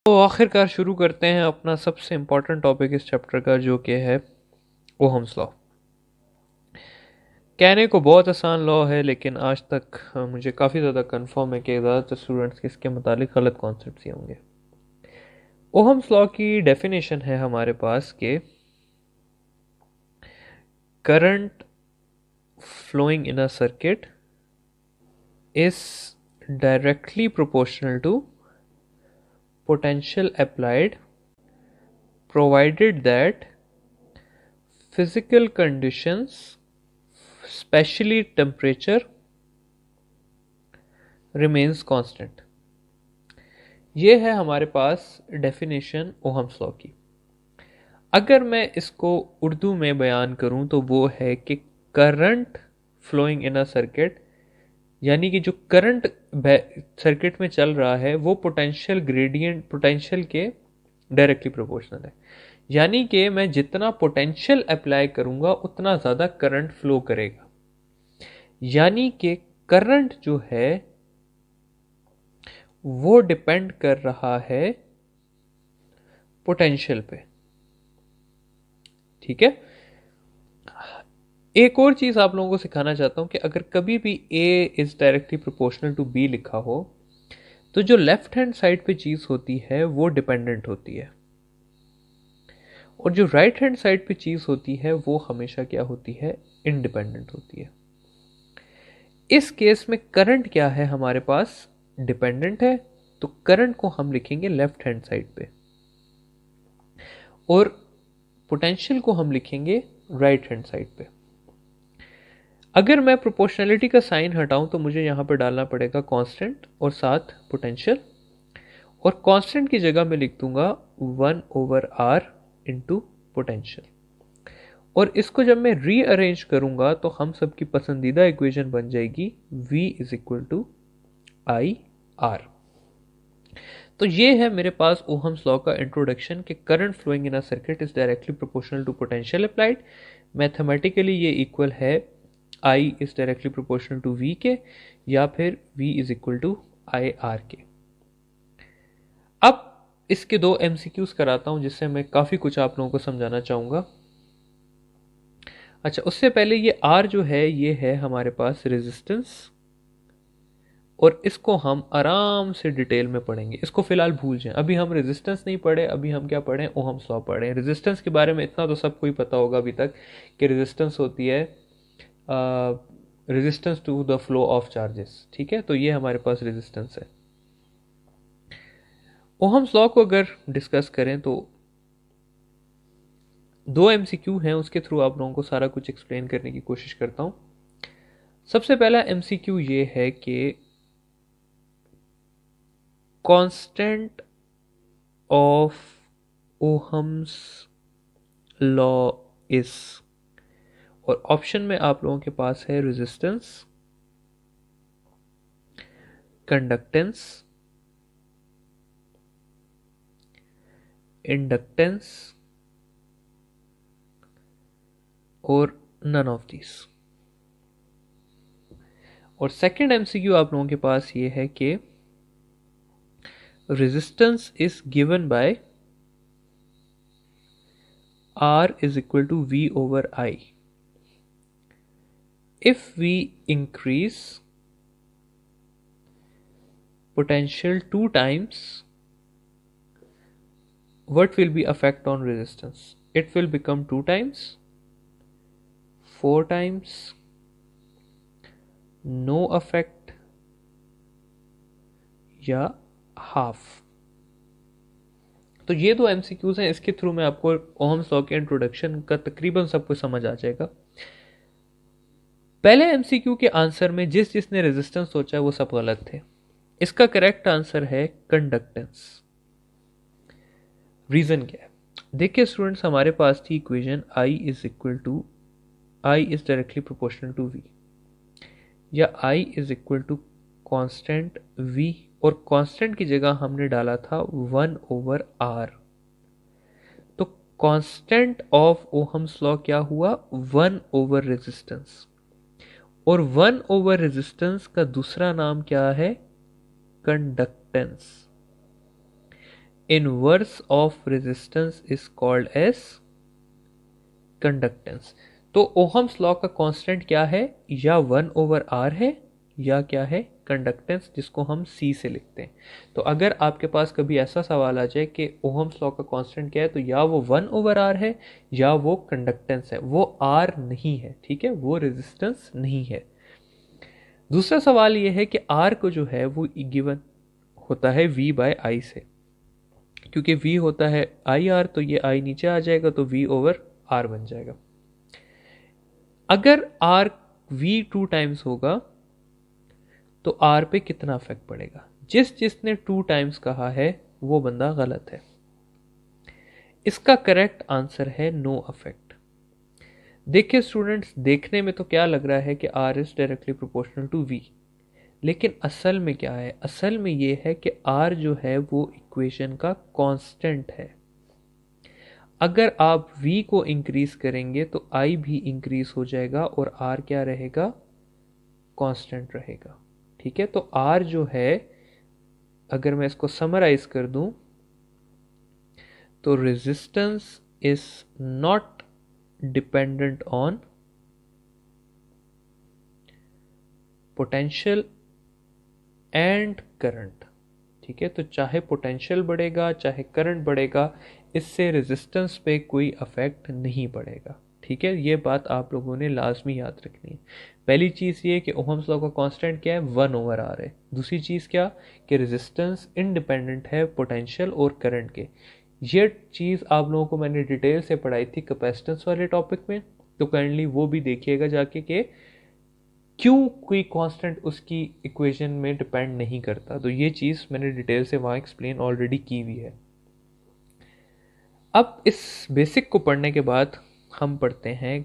तो आखिरकार शुरू करते हैं अपना सबसे इम्पोर्टेंट टॉपिक इस चैप्टर का, जो कि है ओहम्स लॉ। कहने को बहुत आसान लॉ है, लेकिन आज तक मुझे काफ़ी ज़्यादा कंफर्म है कि ज़्यादातर स्टूडेंट्स के इसके मुतालिक गलत कॉन्सेप्ट ही होंगे। ओहम्स लॉ की डेफिनेशन है हमारे पास कि current flowing in a circuit is directly proportional to potential applied, provided that physical conditions, especially temperature, remains constant। ये है हमारे पास डेफिनेशन ओहम्स लॉ की। अगर मैं इसको उर्दू में बयान करूं तो वो है कि current flowing in a circuit, यानी कि जो करंट सर्किट में चल रहा है वो पोटेंशियल ग्रेडियंट पोटेंशियल के डायरेक्टली प्रोपोर्शनल है। यानी कि मैं जितना पोटेंशियल अप्लाई करूंगा उतना ज़्यादा करंट फ्लो करेगा। यानी कि करंट जो है वो डिपेंड कर रहा है पोटेंशियल पे। ठीक है। एक और चीज़ आप लोगों को सिखाना चाहता हूं कि अगर कभी भी A is directly proportional to B लिखा हो तो जो लेफ्ट हैंड साइड पे चीज़ होती है वो डिपेंडेंट होती है, और जो राइट हैंड साइड पे चीज़ होती है वो हमेशा क्या होती है, इंडिपेंडेंट होती है। इस केस में करंट क्या है हमारे पास, डिपेंडेंट है, तो करंट को हम लिखेंगे लेफ्ट हैंड साइड पे और पोटेंशियल को हम लिखेंगे राइट हैंड साइड पे। अगर मैं प्रोपोर्शनलिटी का साइन हटाऊं तो मुझे यहां पर डालना पड़ेगा कांस्टेंट और साथ पोटेंशियल, और कांस्टेंट की जगह मैं लिख दूंगा 1/r इंटू पोटेंशियल। और इसको जब मैं रीअरेंज करूंगा तो हम सबकी पसंदीदा इक्वेशन बन जाएगी V is equal to I R. तो ये है मेरे पास ओहम्स लॉ का इंट्रोडक्शन कि current flowing in a circuit is directly proportional to potential applied. Mathematically ये इक्वल है I is directly proportional to V के, या फिर V is equal to I R के। अब इसके दो MCQs कराता हूं जिससे मैं काफ़ी कुछ आप लोगों को समझाना चाहूँगा। अच्छा, उससे पहले ये R जो है ये है हमारे पास रेजिस्टेंस, और इसको हम आराम से डिटेल में पढ़ेंगे। इसको फिलहाल भूल जाएं, अभी हम रेजिस्टेंस नहीं पढ़े, अभी हम क्या पढ़ें, ओहम्स लॉ पढ़ें। रेजिस्टेंस के बारे में इतना तो सबको ही पता होगा अभी तक कि रेजिस्टेंस होती है resistance to the flow of charges. ठीक है, तो ये हमारे पास रेजिस्टेंस है। ओहम्स लॉ को अगर डिस्कस करें तो दो MCQ हैं, उसके थ्रू आप लोगों को सारा कुछ एक्सप्लेन करने की कोशिश करता हूं। सबसे पहला MCQ ये है कि constant of Ohm's law is, और ऑप्शन में आप लोगों के पास है रेजिस्टेंस, कंडक्टेंस, इंडक्टेंस और नन ऑफ दिस। और सेकंड MCQ आप लोगों के पास ये है कि resistance is given by R is equal to V over I. If we increase potential 2 times, what will be effect on resistance? It will become 2 times, 4 times, no effect, या half. तो ये दो MCQs हैं, इसके through मैं आपको Ohm's law के introduction का तकरीबन सब कुछ समझ आ जाएगा। पहले MCQ के आंसर में जिसने रेजिस्टेंस सोचा वो सब गलत थे। इसका करेक्ट आंसर है कंडक्टेंस। रीजन क्या है, देखिए स्टूडेंट्स, हमारे पास थी equation I is equal to I is directly proportional to V, या I is equal to constant V, और कांस्टेंट की जगह हमने डाला था 1/r। तो कांस्टेंट ऑफ ओहम्स लॉ क्या हुआ, 1 ओवर रेजिस्टेंस, और 1 ओवर रेजिस्टेंस का दूसरा नाम क्या है, conductance. Inverse of resistance is called as conductance. तो ओहम्स लॉ का कांस्टेंट क्या है, या 1/r है या क्या है, कंडक्टेंस, जिसको हम C से लिखते हैं। तो अगर आपके पास कभी ऐसा सवाल आ जाए कि ओहम्स लॉ का कांस्टेंट क्या है, तो या वो 1/r है या वो कंडक्टेंस है, वो R नहीं है, ठीक है, वो रेजिस्टेंस नहीं है। दूसरा सवाल ये है कि R को जो है वो गिवन होता है V/I से, क्योंकि V होता है IR, तो ये I नीचे आ जाएगा तो V/R बन जाएगा। अगर R V 2 टाइम्स होगा तो R पे कितना इफेक्ट पड़ेगा? जिसने 2 टाइम्स कहा है वो बंदा गलत है। इसका करेक्ट आंसर है नो इफेक्ट। देखिए स्टूडेंट्स, देखने में तो क्या लग रहा है कि R is directly proportional to V, लेकिन असल में क्या है? असल में ये है कि R जो है वो इक्वेशन का कांस्टेंट है। अगर आप V को इंक्रीज करेंगे तो I भी इंक्रीज हो जाएगा और R क्या रहेगा? कांस्टेंट रहेगा। ठीक है, तो R जो है, अगर मैं इसको समराइज कर दूं तो resistance is not dependent on potential and current. ठीक है, तो चाहे पोटेंशियल बढ़ेगा चाहे करंट बढ़ेगा, इससे रेजिस्टेंस पे कोई अफेक्ट नहीं पड़ेगा। ठीक है, ये बात आप लोगों ने लाजमी याद रखनी है। पहली चीज़ ये कि ओहम्स लॉ का कांस्टेंट क्या है? 1/r है। दूसरी चीज़ क्या कि रेजिस्टेंस इंडिपेंडेंट है पोटेंशियल और करंट के। ये चीज़ आप लोगों को मैंने डिटेल से पढ़ाई थी कैपेसिटेंस वाले टॉपिक में, तो काइंडली वो भी देखिएगा जाके कि क्यों कोई कांस्टेंट उसकी इक्वेशन में डिपेंड नहीं करता। तो ये चीज़ मैंने डिटेल से वहाँ एक्सप्लेन ऑलरेडी की हुई है। अब इस बेसिक को पढ़ने के बाद हम पढ़ते हैं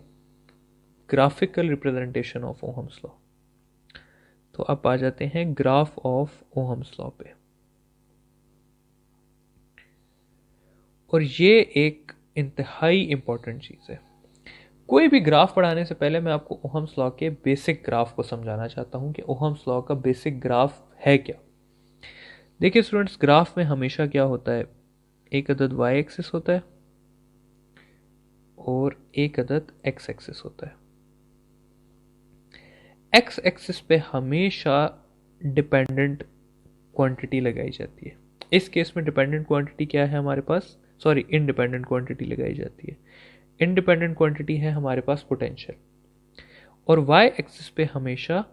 graphical representation of Ohm's law. तो अब आ जाते हैं ग्राफ ऑफ ओहम्स लॉ पे। और ये एक इंतहाई इंपॉर्टेंट चीज़ है। कोई भी ग्राफ पढ़ाने से पहले मैं आपको ओहम्स लॉ के बेसिक ग्राफ को समझाना चाहता हूं कि ओहम्स लॉ का बेसिक ग्राफ है क्या। देखिए स्टूडेंट्स, ग्राफ में हमेशा क्या होता है? एक अदद y एक्सिस होता है और एक अदद x एक्सिस होता है। x एक्सिस पे हमेशा डिपेंडेंट क्वांटिटी लगाई जाती है। इस केस में डिपेंडेंट क्वांटिटी क्या है हमारे पास? सॉरी, इंडिपेंडेंट क्वांटिटी लगाई जाती है। इंडिपेंडेंट क्वांटिटी है हमारे पास पोटेंशियल, और y एक्सिस पे हमेशा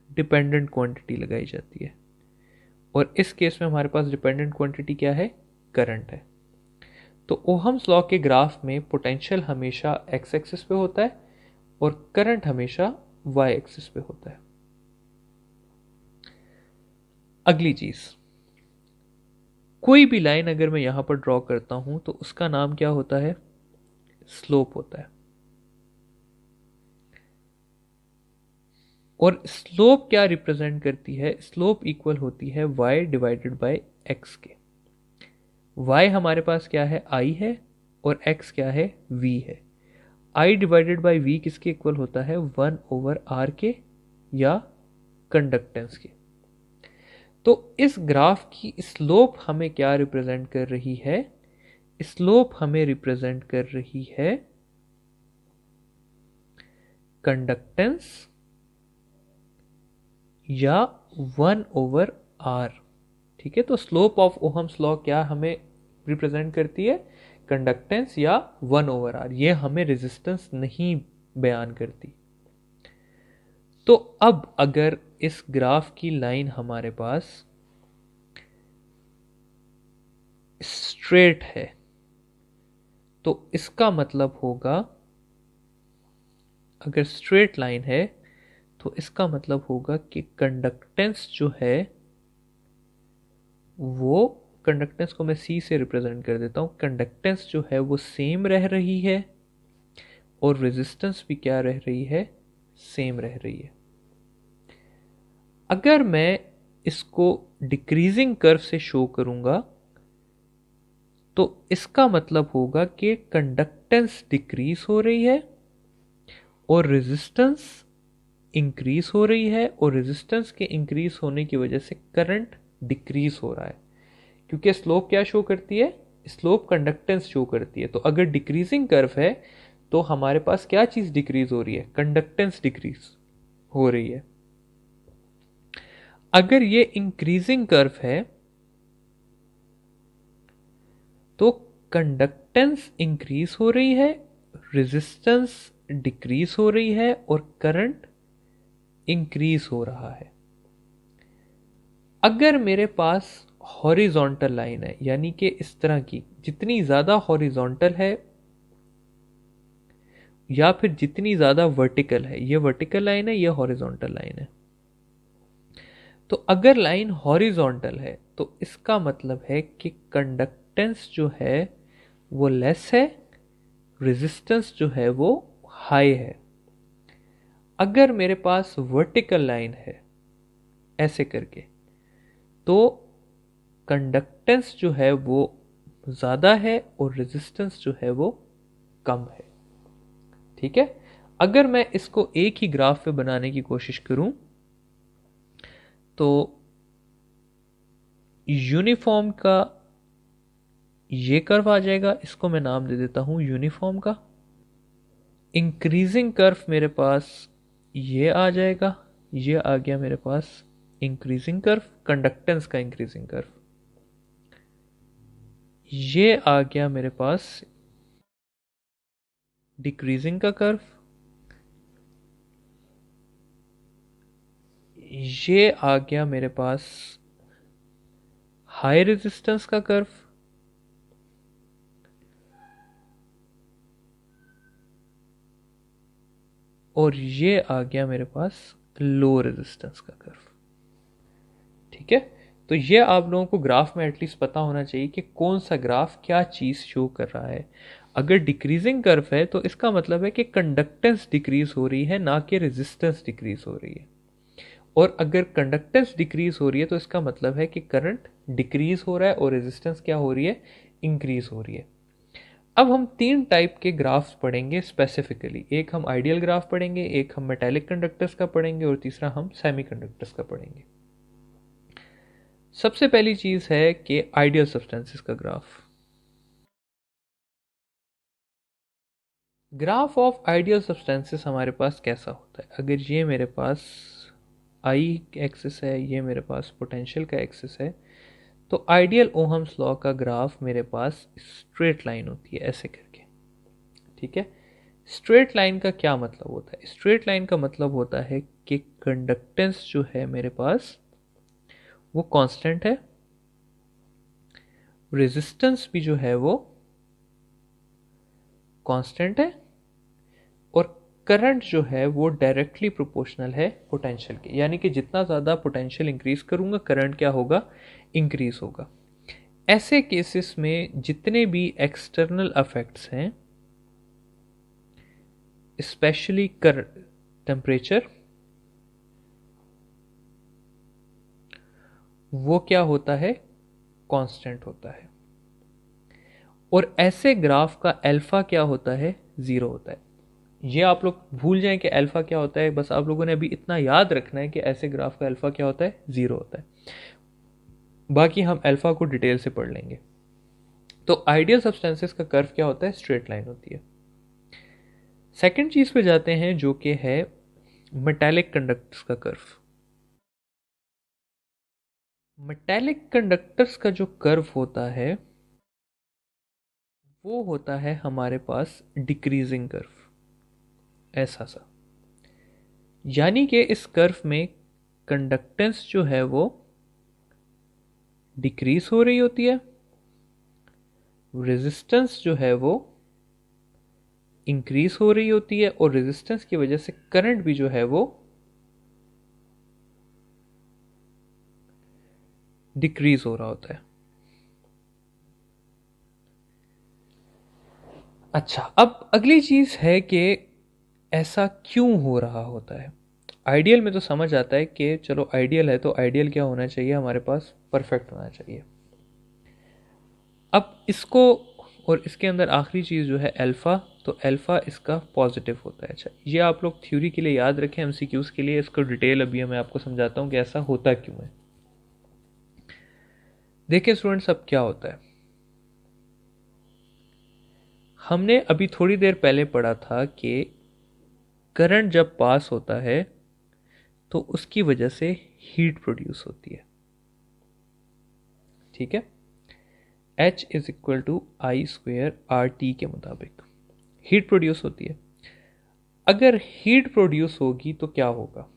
डिपेंडेंट क्वांटिटी लगाई जाती है। और इस केस में हमारे पास डिपेंडेंट क्वांटिटी क्या है? करंट है। तो ओहम्स लॉ के ग्राफ में पोटेंशियल हमेशा x एक्सिस पे होता है और करंट हमेशा y एक्सिस पे होता है। अगली चीज, कोई भी लाइन अगर मैं यहां पर ड्रॉ करता हूं तो उसका नाम क्या होता है? स्लोप होता है। और स्लोप क्या रिप्रेजेंट करती है? स्लोप इक्वल होती है y डिवाइडेड बाय x के। y हमारे पास क्या है? I है, और x क्या है? v है। I डिवाइडेड बाय v किसके इक्वल होता है? 1/r के या कंडक्टेंस के। तो इस ग्राफ की स्लोप हमें क्या रिप्रेजेंट कर रही है? स्लोप हमें रिप्रेजेंट कर रही है कंडक्टेंस या 1/r। ठीक है, तो स्लोप ऑफ ओहम्स लॉ क्या हमें रिप्रेजेंट करती है? कंडक्टेंस या 1/r। ये हमें रेजिस्टेंस नहीं बयान करती। तो अब अगर इस ग्राफ की लाइन हमारे पास स्ट्रेट है तो इसका मतलब होगा, अगर स्ट्रेट लाइन है तो इसका मतलब होगा कि कंडक्टेंस जो है वो, कंडक्टेंस को मैं C से रिप्रेजेंट कर देता हूं, कंडक्टेंस जो है वो सेम रह रही है और रेजिस्टेंस भी क्या रह रही है? सेम रह रही है। अगर मैं इसको डिक्रीजिंग कर्व से शो करूंगा तो इसका मतलब होगा कि कंडक्टेंस डिक्रीज हो रही है और रेजिस्टेंस इंक्रीज हो रही है, और रेजिस्टेंस के इंक्रीज होने की वजह से करंट डिक्रीज हो रहा है। क्योंकि स्लोप क्या शो करती है, स्लोप कंडक्टेंस शो करती है। तो अगर डिक्रीजिंग कर्व है तो हमारे पास क्या चीज डिक्रीज हो रही है, कंडक्टेंस डिक्रीज हो रही है। अगर ये इंक्रीजिंग कर्व है तो कंडक्टेंस इंक्रीज हो रही है, रेजिस्टेंस डिक्रीज हो रही है और करंट इंक्रीज हो रहा है। अगर मेरे पास हॉरिजॉन्टल लाइन है, यानी कि इस तरह की, जितनी ज्यादा हॉरिजॉन्टल है या फिर जितनी ज्यादा वर्टिकल है, ये वर्टिकल लाइन है, ये हॉरिजॉन्टल लाइन है। तो अगर लाइन हॉरिजॉन्टल है तो इसका मतलब है कि कंडक्टेंस जो है वो लेस है, रेजिस्टेंस जो है वो हाई है। अगर मेरे पास वर्टिकल लाइन है ऐसे करके तो कंडक्टेंस जो है वो ज़्यादा है और रेजिस्टेंस जो है वो कम है। ठीक है। अगर मैं इसको एक ही ग्राफ पे बनाने की कोशिश करूं तो यूनिफॉर्म का ये कर्व आ जाएगा, इसको मैं नाम दे देता हूं यूनिफॉर्म का। इंक्रीजिंग कर्व मेरे पास ये आ जाएगा, ये आ गया मेरे पास इंक्रीजिंग कर्व, कंडक्टेंस का इंक्रीजिंग कर्व। ये आ गया मेरे पास डिक्रीजिंग का कर्व, ये आ गया मेरे पास हाई रेजिस्टेंस का कर्व, और ये आ गया मेरे पास लो रेजिस्टेंस का कर्व। ठीक है। तो ये आप लोगों को ग्राफ में एटलीस्ट पता होना चाहिए कि कौन सा ग्राफ क्या चीज शो कर रहा है। अगर डिक्रीजिंग कर्व है तो इसका मतलब है कि कंडक्टेंस डिक्रीज हो रही है, ना कि रेजिस्टेंस डिक्रीज हो रही है। और अगर कंडक्टेंस डिक्रीज हो रही है तो इसका मतलब है कि करंट डिक्रीज हो रहा है और रेजिस्टेंस क्या हो रही है, इंक्रीज हो रही है। अब हम तीन टाइप के ग्राफ्स पढ़ेंगे स्पेसिफिकली। एक हम आइडियल ग्राफ पढ़ेंगे, एक हम मेटालिक कंडक्टर्स का पढ़ेंगे और तीसरा हम सेमीकंडक्टर्स का पढ़ेंगे। सबसे पहली चीज है कि आइडियल सब्सटेंसेस का graph. Graph of ideal substances हमारे पास कैसा होता है। अगर ये मेरे पास आई एक्सिस है, ये मेरे पास पोटेंशियल का एक्सिस है, तो आइडियल ओहम्स लॉ का ग्राफ मेरे पास स्ट्रेट लाइन होती है ऐसे करके। ठीक है। स्ट्रेट लाइन का क्या मतलब होता है, स्ट्रेट लाइन का मतलब होता है कि कंडक्टेंस जो है मेरे पास वो कांस्टेंट है, रेजिस्टेंस भी जो है वो कांस्टेंट है, और करंट जो है वो डायरेक्टली प्रोपोर्शनल है पोटेंशियल के। यानी कि जितना ज़्यादा पोटेंशियल इंक्रीज करूंगा करंट क्या होगा, इंक्रीज होगा। ऐसे केसेस में जितने भी एक्सटर्नल इफेक्ट्स हैं, स्पेशली टेम्परेचर, वो क्या होता है, कांस्टेंट होता है। और ऐसे ग्राफ का अल्फा क्या होता है, जीरो होता है। ये आप लोग भूल जाएं कि अल्फा क्या होता है, बस आप लोगों ने अभी इतना याद रखना है कि ऐसे ग्राफ का अल्फा क्या होता है, जीरो होता है। बाकी हम अल्फा को डिटेल से पढ़ लेंगे। तो आइडियल सब्सटेंसेस का कर्व क्या होता है, स्ट्रेट लाइन होती है। सेकंड चीज पे जाते हैं जो कि है मेटालिक कंडक्टर्स का कर्व। मेटालिक कंडक्टर्स का जो कर्व होता है वो होता है हमारे पास डिक्रीजिंग कर्व, ऐसा सा। यानी कि इस कर्व में कंडक्टेंस जो है वो डिक्रीज हो रही होती है, रेजिस्टेंस जो है वो इंक्रीज हो रही होती है, और रेजिस्टेंस की वजह से करंट भी जो है वो डिक्रीज हो रहा होता है। अच्छा, अब अगली चीज है कि ऐसा क्यों हो रहा होता है। आइडियल में तो समझ आता है कि चलो आइडियल है तो आइडियल क्या होना चाहिए, हमारे पास परफेक्ट होना चाहिए। अब इसको, और इसके अंदर आखिरी चीज़ जो है अल्फ़ा, तो अल्फ़ा इसका पॉजिटिव होता है। अच्छा, ये आप लोग थ्योरी के लिए याद रखें, एमसीक्यूज़ के लिए इसको डिटेल अभी मैं आपको समझाता हूँ कि ऐसा होता क्यों है। देखिए स्टूडेंट्स, अब क्या होता है, हमने अभी थोड़ी देर पहले पढ़ा था कि करंट जब पास होता है तो उसकी वजह से हीट प्रोड्यूस होती है। ठीक है, H is equal to I square R T के मुताबिक हीट प्रोड्यूस होती है। अगर हीट प्रोड्यूस होगी तो क्या होगा,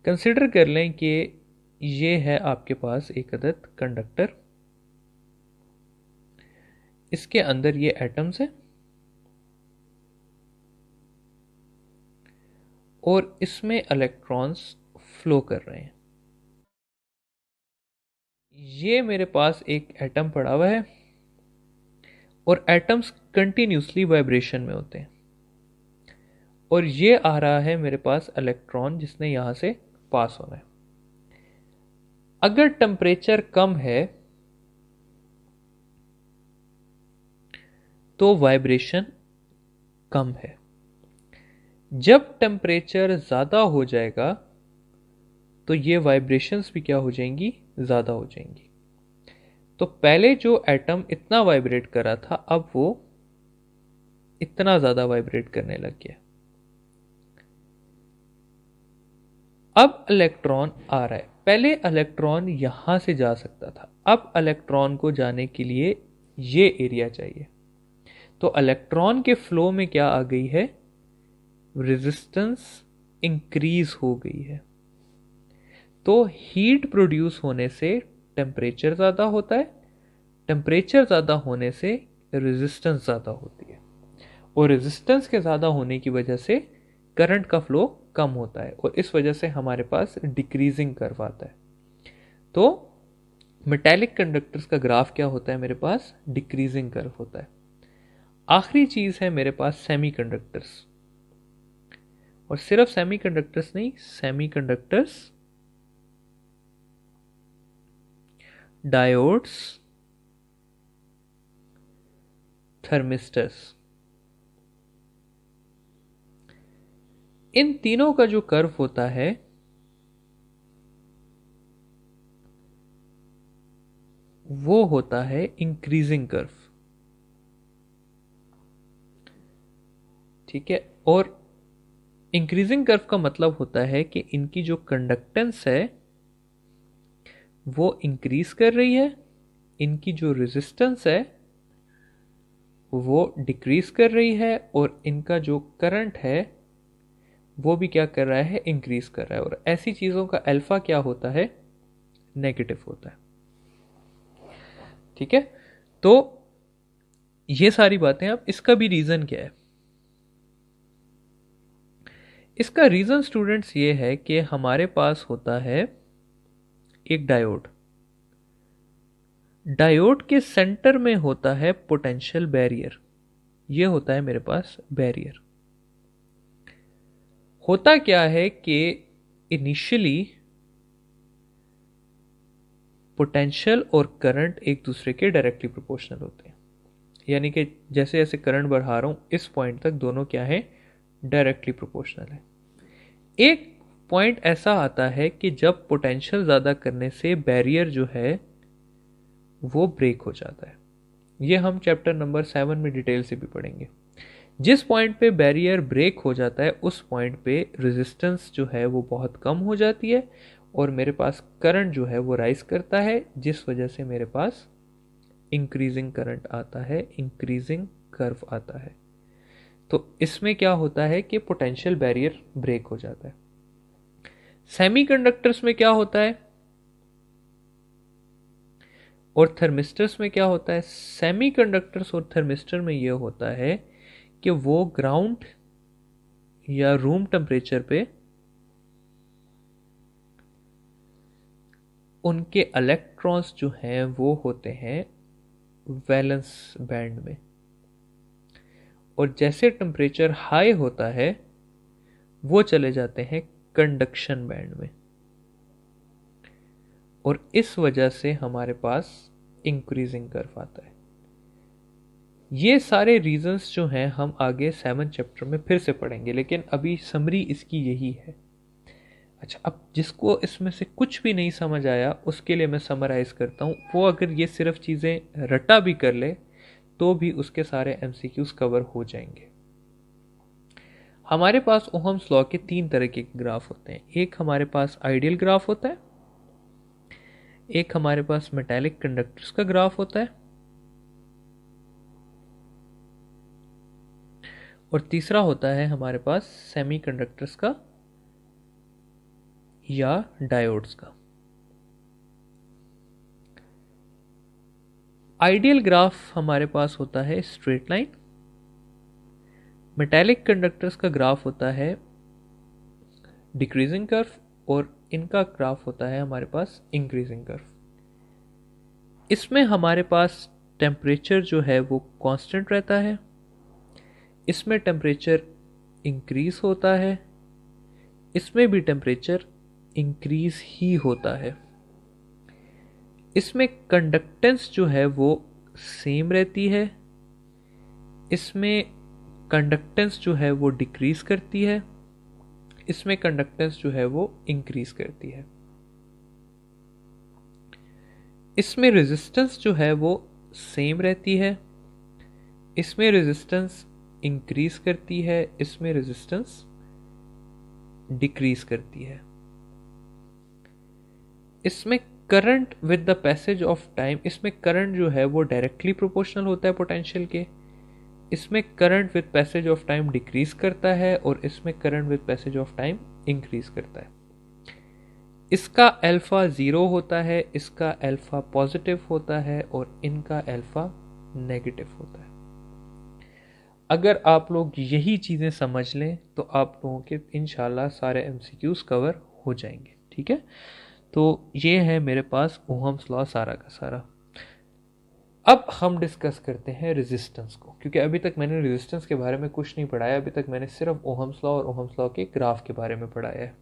कंसिडर कर लें कि ये है आपके पास एक अदद कंडक्टर, इसके अंदर ये एटम्स हैं और इसमें इलेक्ट्रॉन्स फ्लो कर रहे हैं। ये मेरे पास एक एटम पड़ा हुआ है और एटम्स कंटिन्यूसली वाइब्रेशन में होते हैं, और ये आ रहा है मेरे पास इलेक्ट्रॉन जिसने यहां से पास होना है। अगर टेम्परेचर कम है तो वाइब्रेशन कम है, जब टेम्परेचर ज़्यादा हो जाएगा तो ये वाइब्रेशंस भी क्या हो जाएंगी, ज़्यादा हो जाएंगी। तो पहले जो एटम इतना वाइब्रेट कर रहा था अब वो इतना ज़्यादा वाइब्रेट करने लग गया। अब इलेक्ट्रॉन आ रहा है, पहले इलेक्ट्रॉन यहां से जा सकता था, अब इलेक्ट्रॉन को जाने के लिए ये एरिया चाहिए। तो इलेक्ट्रॉन के फ्लो में क्या आ गई है, रेजिस्टेंस इंक्रीज हो गई है। तो हीट प्रोड्यूस होने से टेम्परेचर ज़्यादा होता है, टेम्परेचर ज़्यादा होने से रेजिस्टेंस ज़्यादा होती है, और रेजिस्टेंस के ज़्यादा होने की वजह से करंट का फ्लो कम होता है, और इस वजह से हमारे पास डिक्रीजिंग कर्व आता है। तो मेटेलिक कंडक्टर्स का ग्राफ क्या होता है, मेरे पास डिक्रीजिंग कर्व होता है। आखिरी चीज़ है मेरे पास सेमीकंडक्टर्स, और सिर्फ सेमीकंडक्टर्स नहीं, सेमीकंडक्टर्स, डायोड्स, थर्मिस्टर्स, इन तीनों का जो कर्व होता है वो होता है इंक्रीजिंग कर्व। ठीक है, और इंक्रीजिंग कर्व का मतलब होता है कि इनकी जो कंडक्टेंस है वो इंक्रीज कर रही है, इनकी जो रेजिस्टेंस है वो डिक्रीज कर रही है, और इनका जो करंट है वो भी क्या कर रहा है, इंक्रीज कर रहा है। और ऐसी चीज़ों का अल्फा क्या होता है, नेगेटिव होता है। ठीक है, तो ये सारी बातें, अब इसका भी रीज़न क्या है, इसका रीज़न स्टूडेंट्स ये है कि हमारे पास होता है एक डायोड, डायोड के सेंटर में होता है पोटेंशियल बैरियर, ये होता है मेरे पास बैरियर। होता क्या है कि इनिशियली पोटेंशियल और करंट एक दूसरे के डायरेक्टली प्रोपोर्शनल होते हैं, यानी कि जैसे जैसे करंट बढ़ा रहा हूं इस पॉइंट तक दोनों क्या है, डायरेक्टली प्रोपोर्शनल है। एक पॉइंट ऐसा आता है कि जब पोटेंशियल ज़्यादा करने से बैरियर जो है वो ब्रेक हो जाता है, ये हम चैप्टर नंबर 7 में डिटेल से भी पढ़ेंगे। जिस पॉइंट पे बैरियर ब्रेक हो जाता है उस पॉइंट पे रेजिस्टेंस जो है वो बहुत कम हो जाती है, और मेरे पास करंट जो है वो राइज करता है, जिस वजह से मेरे पास इंक्रीजिंग करंट आता है, इंक्रीजिंग कर्व आता है। तो इसमें क्या होता है कि पोटेंशियल बैरियर ब्रेक हो जाता है। सेमीकंडक्टर्स में क्या होता है और थर्मिस्टर्स में क्या होता है, सेमीकंडक्टर्स और थर्मिस्टर में यह होता है कि वो ग्राउंड या रूम टेम्परेचर पे उनके इलेक्ट्रॉन्स जो हैं वो होते हैं वैलेंस बैंड में, और जैसे टेम्परेचर हाई होता है वो चले जाते हैं कंडक्शन बैंड में, और इस वजह से हमारे पास इंक्रीजिंग कर्व आता है। ये सारे रीजंस जो हैं हम आगे 7th चैप्टर में फिर से पढ़ेंगे, लेकिन अभी समरी इसकी यही है। अच्छा, अब जिसको इसमें से कुछ भी नहीं समझ आया उसके लिए मैं समराइज करता हूँ। वो अगर ये सिर्फ चीज़ें रटा भी कर ले तो भी उसके सारे एमसीक्यूज कवर हो जाएंगे। हमारे पास ओहम्स लॉ के 3 तरह के ग्राफ होते हैं। एक हमारे पास आइडियल ग्राफ होता है, एक हमारे पास मेटालिक कंडक्टर्स का ग्राफ होता है, और तीसरा होता है हमारे पास सेमीकंडक्टर्स का या डायोड्स का। आइडियल ग्राफ हमारे पास होता है स्ट्रेट लाइन, मेटालिक कंडक्टर्स का ग्राफ होता है डिक्रीजिंग कर्व, और इनका ग्राफ होता है हमारे पास इंक्रीजिंग कर्व। इसमें हमारे पास टेम्परेचर जो है वो कांस्टेंट रहता है, इसमें टेम्परेचर इंक्रीज होता है, इसमें भी टेम्परेचर इंक्रीज ही होता है। इसमें कंडक्टेंस जो है वो सेम रहती है, इसमें कंडक्टेंस जो है वो डिक्रीज करती है, इसमें कंडक्टेंस जो है वो इंक्रीज करती है। इसमें रेजिस्टेंस जो है वो सेम रहती है, इसमें रेजिस्टेंस इंक्रीज करती है, इसमें रेजिस्टेंस डिक्रीज करती है। इसमें current with the passage of time, इसमें करंट जो है वो डायरेक्टली प्रोपोर्शनल होता है पोटेंशियल के, इसमें current with passage of time decrease करता है, और इसमें current with passage of time increase करता है। इसका अल्फा 0 होता है, इसका अल्फा पॉजिटिव होता है, और इनका अल्फा नेगेटिव होता है। अगर आप लोग यही चीज़ें समझ लें तो आप लोगों के इंशाल्लाह सारे एमसीक्यूज कवर हो जाएंगे। ठीक है, तो ये है मेरे पास ओहम्स लॉ सारा का सारा। अब हम डिस्कस करते हैं रेजिस्टेंस को, क्योंकि अभी तक मैंने रेजिस्टेंस के बारे में कुछ नहीं पढ़ाया, अभी तक मैंने सिर्फ ओहम्स लॉ और ओहम्स लॉ के ग्राफ के बारे में पढ़ाया है।